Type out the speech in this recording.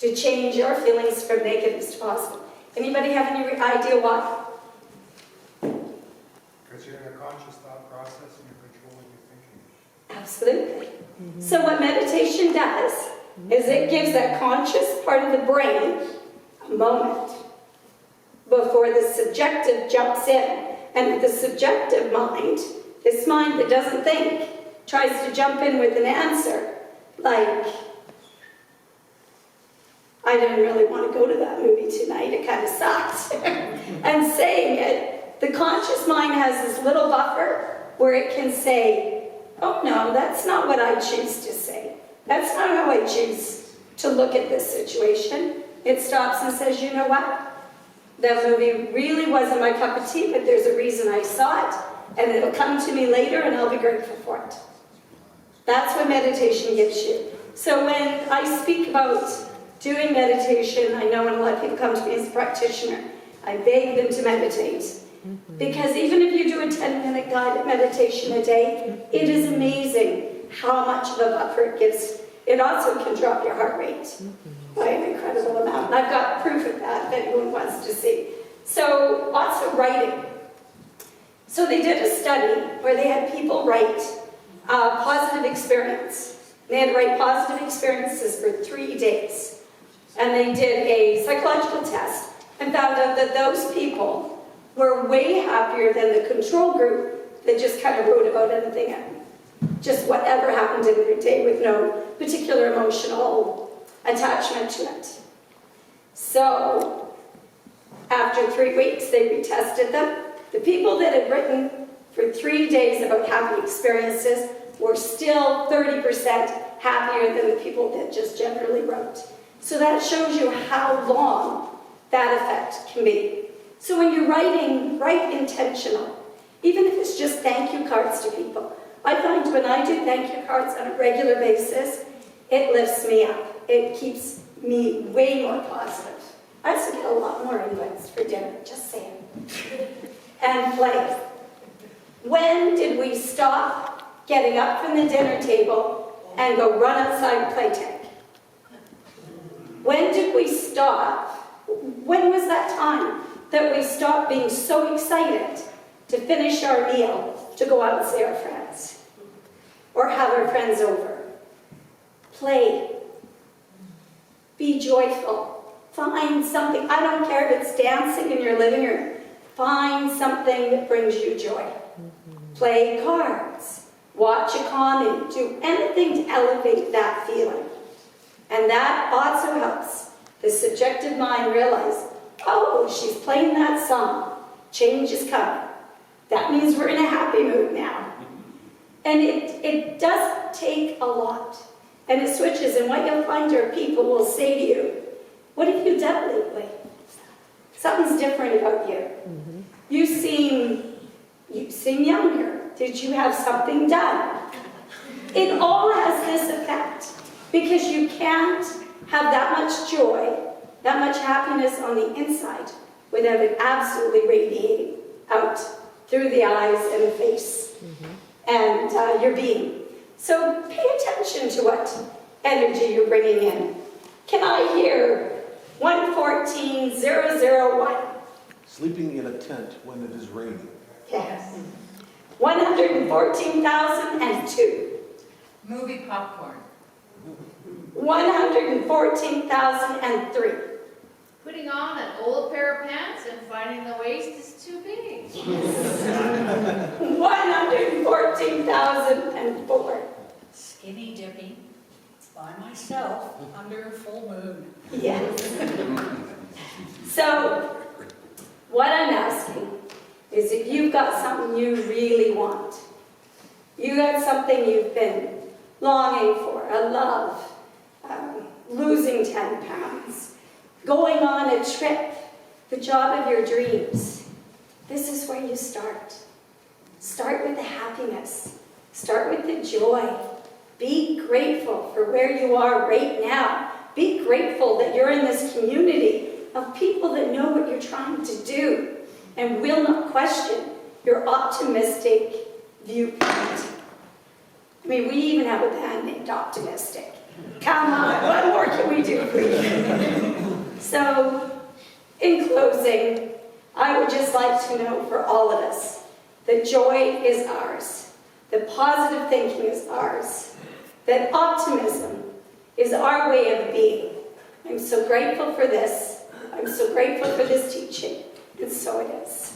to change your feelings from negatives to positive. Anybody have any idea why? Because you're in a conscious thought process and you're controlling your thinking. Absolutely. So what meditation does is it gives that conscious part of the brain a moment before the subjective jumps in. And the subjective mind, this mind that doesn't think, tries to jump in with an answer like, I didn't really want to go to that movie tonight, it kind of sucked. And saying it, the conscious mind has this little buffer where it can say, oh no, that's not what I choose to say. That's not how I choose to look at this situation. It stops and says, you know what? That movie really wasn't my cup of tea, but there's a reason I saw it, and it'll come to me later and I'll be grateful for it. That's what meditation gives you. So when I speak about doing meditation, I know when a lot of people come to me as a practitioner, I beg them to meditate. Because even if you do a 10-minute guided meditation a day, it is amazing how much of a buffer it gives. It also can drop your heart rate by an incredible amount. And I've got proof of that if anyone wants to see. So also writing. So they did a study where they had people write a positive experience. They had to write positive experiences for 3 days. And they did a psychological test and found out that those people were way happier than the control group that just kind of wrote about anything, just whatever happened in their day with no particular emotional attachment to it. So after 3 weeks, they retested them. The people that had written for 3 days about happy experiences were still 30% happier than the people that just generally wrote. So that shows you how long that effect can be. So when you're writing, write intentional. Even if it's just thank you cards to people. I find when I do thank you cards on a regular basis, it lifts me up. It keeps me way more positive. I also get a lot more invites for dinner, just saying. And play. When did we stop getting up from the dinner table and go run outside and play tag? When did we stop? When was that time that we stopped being so excited to finish our meal, to go out and see our friends? Or have our friends over? Play. Be joyful. Find something. I don't care if it's dancing in your living room. Find something that brings you joy. Play cards. Watch a comedy. Do anything to elevate that feeling. And that also helps the subjective mind realize, oh, she's playing that song. Change is coming. That means we're in a happy mood now. And it doesn't take a lot. And it switches. And what you'll find are people will say to you, what have you done lately? Something's different about you. You seem younger. Did you have something done? It all has this effect. Because you can't have that much joy, that much happiness on the inside without it absolutely radiating out through the eyes and the face and your being. So pay attention to what energy you're bringing in. Can I hear 114001? Sleeping in a tent when it is raining. Yes. 114,002. Movie popcorn. 114,003. Putting on an old pair of pants and finding the waist is too big. 114,004. Skinny dipping by myself under a full moon. Yes. So, what I'm asking is if you've got something you really want, you got something you've been longing for, a love, losing 10 pounds, going on a trip, the job of your dreams, this is where you start. Start with the happiness. Start with the joy. Be grateful for where you are right now. Be grateful that you're in this community of people that know what you're trying to do and will not question your optimistic viewpoint. I mean, we even have a band named Optimistic. Come on, what more can we do for you? closing, I would just like to know for all of us that joy is ours, that positive thinking is ours, that optimism is our way of being. I'm so grateful for this. I'm so grateful for this teaching. And so it is.